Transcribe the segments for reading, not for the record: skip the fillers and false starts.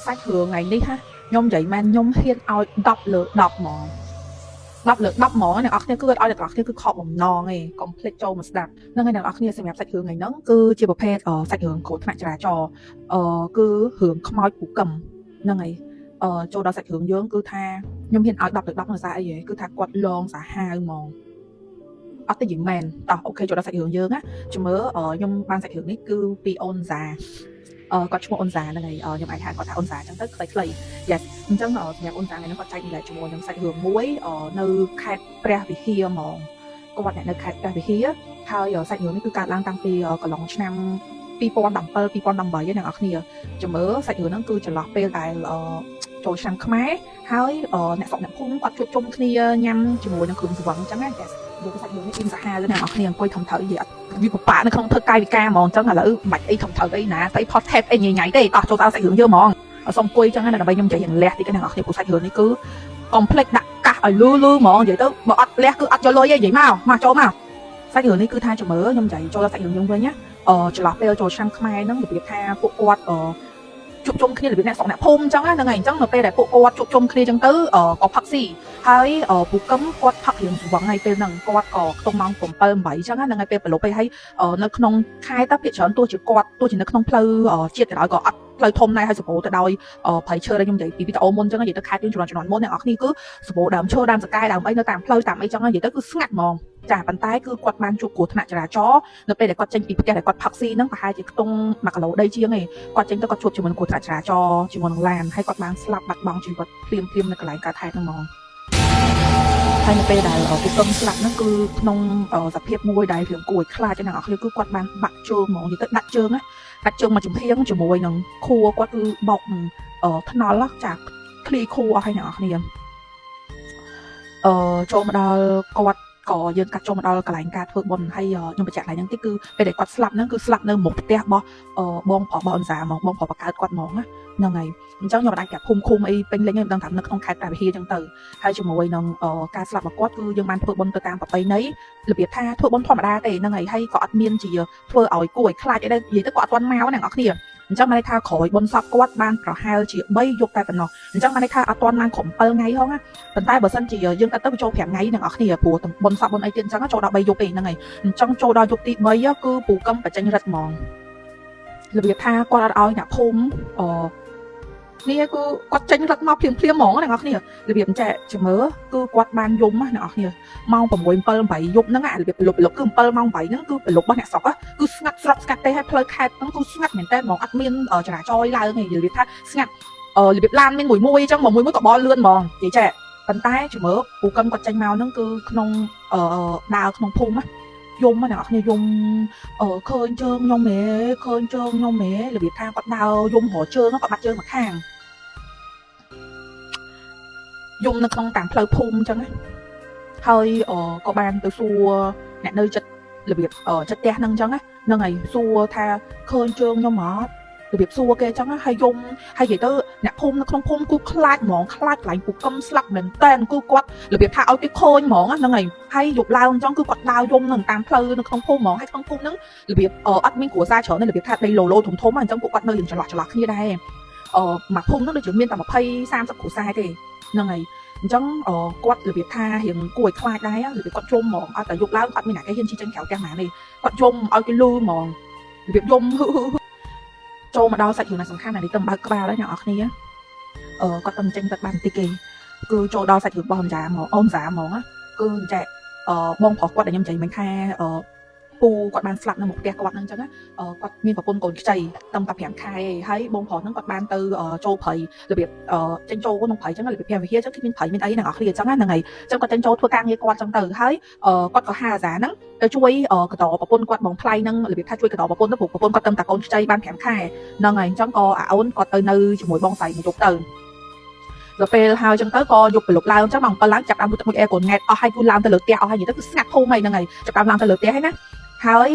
សាច់រឿងថ្ងៃនេះខ្ញុំនិយាយមែនខ្ញុំហ៊ានឲ្យ10លើ10ហ្មង10លើ10ហ្មងអ្នកនរគ្នាគឺឲ្យអ្នកនរគ្នាគឺខកបំណងឯងកុំភ្លេចចូលមកស្ដាប់ហ្នឹងហើយអ្នកនរគ្នាសម្រាប់សាច់រឿងថ្ងៃហ្នឹងគឺជាប្រភេទសាច់រឿងគ្រោះថ្នាក់ចរាចរណ៍គឺរឿងខ្មោចពូកឹមហ្នឹងហើយចូលដល់សាច់រឿងយើងគឺថាខ្ញុំហ៊ានឲ្យ10លើ10ដោយសារអីហ៎គឺថាគាត់លងសាហាវហ្មងអត់ទៅយើងមែនតោះអូខេចូលដល់សាច់រឿងយើងណាជំរឿខ្ញុំបានសាច់រឿងនេះគឺពីអូនសាគាត់ឈ្មោះអូនសាហ្នឹងហើយខ្ញុំអាចហៅគាត់ថាអូនសាអញ្ចឹងទៅខ្លីៗ yes អញ្ចឹងសម្រាប់អូនសាហ្នឹងគាត់ចែកលេខជាមួយនឹងសាច់រឿងមួយនៅខេត្តព្រះវិហារហ្មងគាត់អ្នកនៅខេត្តព្រះវិហារហើយសាច់រឿងនេះគឺកើតឡើងតាំងពីកន្លងឆ្នាំ2017 2018ហ្នឹងអ្នកនរគ្នាជំរឿសាច់រឿងហ្នឹងគឺចន្លោះពេលដែលចូលឆ្នាំខ្មែរហើយអ្នកស្រុកអ្នកភូមិគាត់ជួបជុំគ្នាញ៉ាំជាមួយនឹងគ្រឿងស្វឹងអញ្ចឹងណា yes យកសាច់រឿងនេះពីសាហាវទៅអ្នកនរគ្នាអង្គុយធំត្រូវនិយាយអត់វាពិបាកនៅក្នុងធ្វើកាយវិការហ្មងអញ្ចឹងឥឡូវមិនបាច់អីធំត្រូវអីណាស្អី podcast អីញ៉ៃទេតោះចូលដល់សាច់រឿងយើងហ្មងសុំអង្គុយអញ្ចឹងណាដើម្បីខ្ញុំនិយាយយ៉ាងលះតិចអ្នកនរគ្នាព្រោះសាច់រឿងនេះគឺកុំភ្លេចដាក់កាសឲ្យលឺហ្មងនិយាយទៅបើអត់លះគឺអត់យកលុយទេនិយាយមកចូលមកសាច់រឿងនេះគឺថាជំរឿខ្ញុំនិយាយចូលដល់សាច់រឿងយើងវិញណាចន្លោះពេលចូលឆ្នាំខ្មែរហ្នឹងរបៀបថាពួកគាត់ជួបជុំគ្នារបៀបអ្នកស្រុកអ្នកភូមិអញ្ចឹងហ្នឹងហើយអញ្ចឹងនៅពេលដែលពួកគាត់ជួបជុំគ្នាអញ្ចឹងទៅក៏ផឹកស៊ីហើយពូកឹមគាត់ផឹករៀងស្វឹងហើយពេលហ្នឹងគាត់ក៏ខ្ទង់ម៉ោង7 8អញ្ចឹងហ្នឹងហើយពេលប្រឡប់ហើយនៅក្នុងខែតភាគច្រើនទោះជានៅក្នុងផ្លូវជាតិក៏ដោយក៏អត់ផ្លូវធំដែរហើយសម្បូរទៅដោយព្រៃឈើដែលខ្ញុំនិយាយពីវីដេអូមុនអញ្ចឹងនិយាយទៅខេត្តយើងជំនាន់មុនអ្នកនរគ្នាគឺសម្បូរដើមឈើដើមសកាយដើមអីនៅតាមផ្លូវតាមអីអញ្ចឹងនិយាយទៅគឺស្ងាត់ហ្មងចាប៉ុន្តែគឺគាត់បានជួបគ្រោះថ្នាក់ចរាចរណ៍នៅពេលដែលគាត់ចេញពីផ្ទះដែលគាត់ផឹកស៊ីហ្នឹងប្រហែលជាខ្ទង់1គីឡូដីជាងឯងគាត់ចេញទៅគាត់ជួបជាមួយនឹងគ្រោះថ្នាក់ចរាចរណ៍ជាមួយនឹងឡានហើយគាត់បានស្លាប់បាត់បង់ជីវិតភ្លាមនៅកន្លែងកើតហេតុហ្នឹងហ្មងហើយនៅពេលដែលពូកឹមស្លាប់ហ្នឹងគឺក្នុងសភាពមួយដែលរឿងគួរឲ្យខ្លាចអ្នកនរគ្នាគឺគាត់បានបាក់ជើងហ្មងនិយាយទៅដាច់ជើងមកចំហៀងជាមួយនឹងខួរគាត់គឺបោកនឹងថ្នល់ចាឃ្លីខួរអស់ហើយអ្នកនរគ្នាចូលមកដល់គាត់ក៏យើងកាត់ចូលមកដល់កន្លែងការធ្វើបុណ្យហើយខ្ញុំបញ្ជាក់ឡើងហ្នឹងតិចគឺពេលដែលគាត់ស្លាប់ហ្នឹងគឺស្លាប់នៅមុខផ្ទះរបស់បងប្រុសរបស់អនសាហ្មងបងប្រុសបកើតគាត់ហ្មងណាហ្នឹងហើយអញ្ចឹងខ្ញុំមិនអាចប្រាប់ភូមិឃុំអីពេញលេញទេមិនដឹងថានៅក្នុងខេត្តព្រះវិហារអញ្ចឹងទៅហើយជាមួយនឹងការស្លាប់របស់គាត់គឺយើងបានធ្វើបុណ្យទៅតាមប្រពៃណីរបៀបថាធ្វើបុណ្យធម្មតាទេហ្នឹងហើយក៏អត់មានជាធ្វើឲ្យគួរឲ្យខ្លាចអីដែរនិយាយទៅក៏អត់ទាន់មកណាអ្នកនរគ្នាអញ្ចឹងបានន័យថាក្រោយបុណ្យសពគាត់បានប្រហែលជា3យប់តែប៉ុណ្ណោះអញ្ចឹងបានន័យថាអត់ទាន់បានគ្រប់7ថ្ងៃហងណាប៉ុន្តែបើសិនជាយើងគិតទៅចូល5ថ្ងៃអ្នកនរគ្នាព្រោះបុណ្យសពបុណ្យអីទៀតអញ្ចឹងចូលដល់3យប់ទេហ្នឹងហើយអញ្ចឹងចូលដល់យប់ទី3គឺពូកឹមបញ្ចេញរិទ្ធហ្មងរបៀបថាគាត់អត់ឲ្យអ្នកភូមិនេះគឺគាត់ចេញរត់មកភ្លាមហ្មងអ្នកនរគ្នារបៀបអញ្ចឹងជំរឿគឺគាត់បានយំណាអ្នកនរគ្នាម៉ោង6 7 8យប់ហ្នឹងរបៀបប្រឡប់គឺ7ម៉ោង8ហ្នឹងគឺប្រឡប់របស់អ្នកស្រុកគឺស្ងាត់ស្ងាត់ទេហើយផ្លូវខេត្តហ្នឹងគឺស្ងាត់មែនតើហ្មងអត់មានចរាចរណ៍ឡើងទេរបៀបថាស្ងាត់របៀបឡានមានមួយអញ្ចឹងមួយក៏បលលឿនហ្មងនិយាយចេះប៉ុន្តែជំរឿពូកឹមគាត់ចេញមកហ្នឹងគឺក្នុងដើរក្នុងភូមិយំអ្នកនរគ្នាយំឃើញជើងខ្ញុំហ៎របៀបថាគាត់ដើរយំរជើងគាត់បាត់ជើងមកខាងយំនៅក្នុងតាមផ្លូវភូមិអញ្ចឹងណាហើយក៏បានទៅសួរអ្នកនៅចិត្តរបៀបចិត្តផ្ទះហ្នឹងអញ្ចឹងហ្នឹងហើយសួរថាឃើញជើងខ្ញុំអត់របៀបសួរគេអញ្ចឹងហើយយំហើយនិយាយទៅអ្នកភូមិនៅក្នុងភូមិគឺខ្លាចហ្មងខ្លាចកន្លែងពូកឹមស្លាប់មែនតែនគឺគាត់របៀបថាឲ្យគេឃើញហ្មងហ្នឹងហើយយប់ឡើងអញ្ចឹងគឺគាត់ដើរយំនៅតាមផ្លូវនៅក្នុងភូមិហ្មងហើយក្នុងភូមិហ្នឹងរបៀបអត់មានគ្រួសារច្រើនទេរបៀបថាដីឡូធំអញ្ចឹងពួកគាត់នៅចន្លោះគ្នាដែរមួយភូមិហ្នឹងដូចជាមានតែ20 30គ្រួសារទេហ្នឹងហើយអញ្ចឹងគាត់របៀបថារៀងគួរឲ្យខ្លាចដែររបៀបគាត់យំហ្មងអត់តែយប់ឡើងគាត់មានអ្នកគេហ៊ានជិះចេញក្រៅផ្ទះណាទេគាត់យំឲ្យគេលឺហ្មងរបៀបយំចូលមកដល់សាច់រឿងសំខាន់នេះទៅបើកក្បាលហើយអ្នកនរគ្នាគាត់ទៅចេញទៅបានតិចគេគឺចូលដល់សាច់រឿងរបស់អូនសាហ្មងគឺអញ្ចឹងបងប្រុសគាត់ដែលខ្ញុំនិយាយមិញថាពូគាត់បានស្លាប់នៅមុខផ្ទះគាត់ហ្នឹងអញ្ចឹងគាត់មានប្រពន្ធកូនខ្ចីតាំងតែ5ខែហើយបងប្រុសហ្នឹងគាត់បានទៅចូលព្រៃរបៀបចេញចូលក្នុងព្រៃអញ្ចឹងរបៀបព្រះវិហារអញ្ចឹងគឺមានព្រៃមានអីអ្នកនរគ្នាអញ្ចឹងហ្នឹងហើយអញ្ចឹងគាត់ចេញចូលធ្វើការងារគាត់អញ្ចឹងទៅហើយគាត់ក៏ហៅអាសាហ្នឹងទៅជួយកតប្រពន្ធគាត់បងថ្លៃហ្នឹងរបៀបថាជួយកតប្រពន្ធទៅព្រោះប្រពន្ធគាត់តាំងតែកូនខ្ចីបាន5ខែហ្នឹងហើយអញ្ចឹងក៏អាអូនគាត់ទៅនៅជាមួយបងស្រីមួយយប់ទៅដល់ពេលហើយអញ្ចឹងទៅក៏យប់ប្រឡប់ឡើងអញ្ចឹងម៉ោង7ឡើងចាប់ដើមមួយអេកូនង៉ែតអស់ហើយគឺឡើងទៅលើផ្ទះអស់ហើយនិយាយទៅគឺស្ងាត់ភូមិហើយហ្នឹងហើយចាប់ដើមឡើងទៅលើផ្ទះហើយណាហើ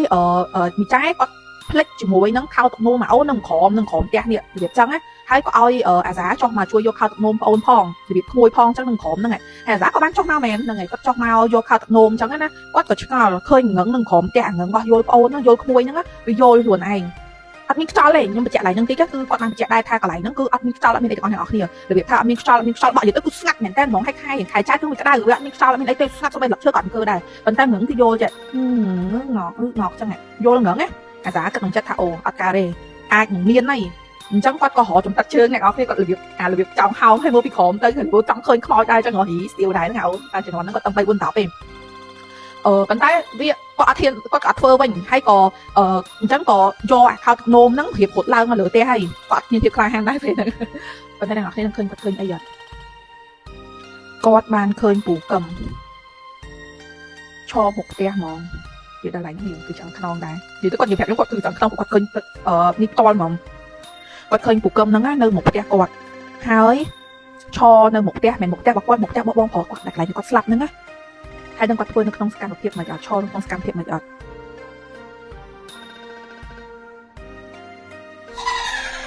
យមីចែគាត់ផ្លិចជាមួយនឹងខោទឹកនោមមកអូននឹងក្រោមផ្ទះនេះរបៀបចឹងណាហើយក៏ឲ្យអាសាចុះមកជួយយកខោទឹកនោមប្អូនផងរបៀបក្មួយផងចឹងនឹងក្រោមហ្នឹងហើយអាសាក៏បានចុះមកមែនហ្នឹងហើយគាត់ចុះមកយកខោទឹកនោមចឹងណាគាត់ក៏ឆ្ងល់ឃើញងឹងនឹងក្រោមផ្ទះងឹងរបស់យល់ប្អូនហ្នឹងយល់ក្មួយហ្នឹងវាយល់ខ្លួនឯង អត់មានខ្យល់ទេខ្ញុំបញ្ជាក់ឡើងហ្នឹងតិចគឺគាត់បានបញ្ជាក់ដែរថាកន្លែងហ្នឹងគឺអត់មានខ្យល់អត់មានអីទាំងអស់អ្នកនរគ្នារបៀបថាអត់មានខ្យល់បក់និយាយទៅគឺស្ងាត់មែនតើហ្មងខែចាស់គឺវាក្តៅវាអត់មានខ្យល់អត់មានអីទេស្ងាត់ស្បែកលឹកឈើក៏អត់អង្គើដែរប៉ុន្តែងឹងគឺយល់ចេះងក់ចឹងយល់ងឹងណាអាសាគិតក្នុងចិត្តថាអូអត់ការទេអាចនឹងមានហើយអញ្ចឹងគាត់ក៏រកចំទឹកជើងអ្នកនរគ្នាគាត់របៀបចង់ហោមឲ្យមើលពីក្រោមទៅព្រោះចង់ឃើញខ្មោចដែរចឹងហីស្ទៀវដែរហ្នឹងអូតែជំនាន់ហ្នឹងគាត់តាំង3 4 10ទេប៉ុន្តែវាគាត់អត់ធានគាត់ក៏អត់ធ្វើវិញហើយក៏អញ្ចឹងក៏យកអាខោទឹកនោមហ្នឹងរៀបរត់ឡើងមកលើផ្ទះហើយគាត់អត់មានភាពក្លាហានដែរពេលហ្នឹងប៉ុន្តែអ្នកនរគ្នានឹងឃើញគាត់ឃើញអីអត់គាត់បានឃើញពូកឹមឈរមុខផ្ទះហ្មងនិយាយដល់ឡើងនេះគឺចង់ខ្នងដែរនិយាយទៅគាត់និយាយប្រាប់ខ្ញុំគាត់គឺចង់ខ្នងគាត់ឃើញនេះផ្ទាល់ហ្មងគាត់ឃើញពូកឹមហ្នឹងនៅមុខផ្ទះគាត់ហើយឈរនៅមុខផ្ទះមិនមុខផ្ទះរបស់គាត់មុខផ្ទះរបស់បងប្រុសគាត់តែកន្លែងគាត់ស្លាប់ហ្នឹងណាហើយនឹងគាត់ធ្វើនៅក្នុងសកម្មភាពមិនអត់ឈរនៅក្នុងសកម្មភាពមិនអត់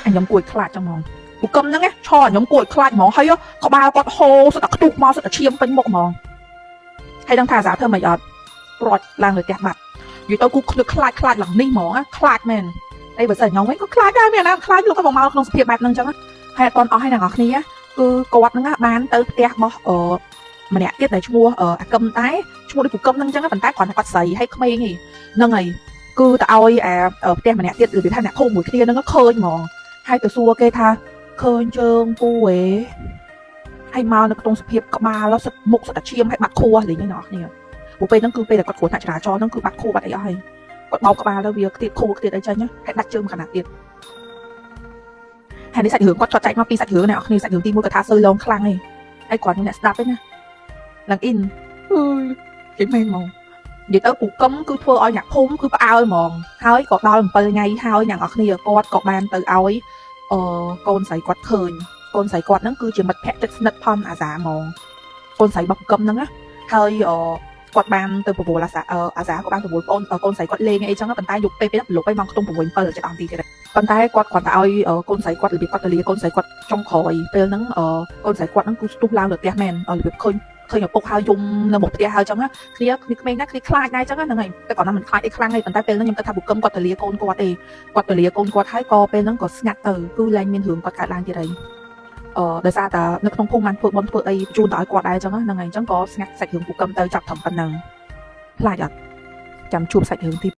ខ្ញុំគួរខ្លាចចឹងហ្មងពូកឹមហ្នឹងឈរខ្ញុំគួរខ្លាចហ្មងហើយក្បាលគាត់ហូរសុទ្ធតែខ្ទុះមកសុទ្ធតែឈាមពេញមុខហ្មងហើយនឹងថាអាសាធ្វើមិនអត់ព្រាត់ឡើងលើផ្ទះបាត់និយាយទៅគូខ្លាចឡើងនេះហ្មងខ្លាចមែនអីបើសិនខ្ញុំវិញក៏ខ្លាចដែរមានណាខ្លាចលោកគាត់មកក្នុងសភាពបែបហ្នឹងចឹងហើយអត់ទាន់អស់ហើយអ្នកនរគ្នាគឺគាត់ហ្នឹងបានទៅផ្ទះរបស់ម្នាក់ទៀតដែលឈ្មោះអាកឹមតែឈ្មោះដូចពូកឹមហ្នឹងចឹងប៉ុន្តែគ្រាន់តែគាត់ស្រីហើយក្មេងហ្នឹងហើយគឺទៅឲ្យអាផ្ទះម្នាក់ទៀតឬថាអ្នកភូមិមួយគ្នាហ្នឹងឃើញហ្មងហើយទៅសួរគេថាឃើញជើងពូហេហើយមកនៅក្នុងសភាពក្បាលសុទ្ធមុខសុទ្ធតែឈាមហើយបាត់ខួរលេងហ្នឹងអ្នកនរគ្នាព្រោះពេលហ្នឹងគឺពេលដែលគាត់គ្រោះថ្នាក់ចរាចរណ៍ហ្នឹងគឺបាត់ខួរបាត់អីអស់ហើយគាត់បោកក្បាលទៅវាខ្ទៀតខួរខ្ទៀតអីចឹងហើយដាច់ជើងខណៈទៀតហើយនេះសាច់រឿងគាត់ចត់ចែកមកពីសាច់រឿងអ្នកនរគ្នាសាច់រឿងទី1គាត់ថាសើឡងខ្លាំងឯងហើយគាត់អ្នកស្ដាប់ឯណាឡើងអ៊ីនគេមែនហ្មងនិយាយទៅពូកឹមគឺធ្វើឲ្យអ្នកភូមិគឺផ្អើលហ្មងហើយក៏ដល់7ថ្ងៃហើយអ្នកនរគ្នាគាត់ក៏បានទៅឲ្យកូនស្រីគាត់ឃើញកូនស្រីគាត់ហ្នឹងគឺជាមិត្តភក្តិជិតស្និទ្ធផងអាសាហ្មងកូនស្រីរបស់ពូកឹមហ្នឹងណាហើយគាត់បានទៅប្រមូលអាសាក៏បានប្រមូលកូនស្រីគាត់លេងអីចឹងប៉ុន្តែយកពេលលោកឲ្យមកខ្ទង់6 7ចិត្តអស់ទីទៀតប៉ុន្តែគាត់គ្រាន់តែឲ្យកូនស្រីគាត់របៀបគាត់ទៅលាកូនស្រីគាត់ចុងក្រោយពេលហ្នឹងកូនស្រីគាត់ហ្នឹងគឺស្ទុះឡើងលើផ្ទះមែនរបៀបឃើញឪពុកហើយយំនៅមុខផ្ទះហើយចឹងណាគ្នាក្មេងណាគ្នាខ្លាចដែរចឹងហ្នឹងហើយតែគាត់ណាមិនខ្លាចអីខ្លាំងទេប៉ុន្តែពេលហ្នឹងខ្ញុំគិតថាពូកឹមគាត់ទៅលាកូនគាត់ទេគាត់ទៅលាកូនគាត់ហើយក៏ពេលហ្នឹងក៏ស្ងាត់ទៅគឺឡើងមានរឿងគាត់កើតឡើងទៀតហើយដោយសារតែនៅក្នុងភូមិបានធ្វើបុណ្យធ្វើអីជូនទៅឲ្យគាត់ដែរចឹងហ្នឹងហើយអញ្ចឹងក៏ស្ងាត់សាច់រឿងពូកឹមទៅចាប់ត្រឹមប៉ុណ្ណឹងខ្លាចអត់ចាំជួបសាច់រឿងទី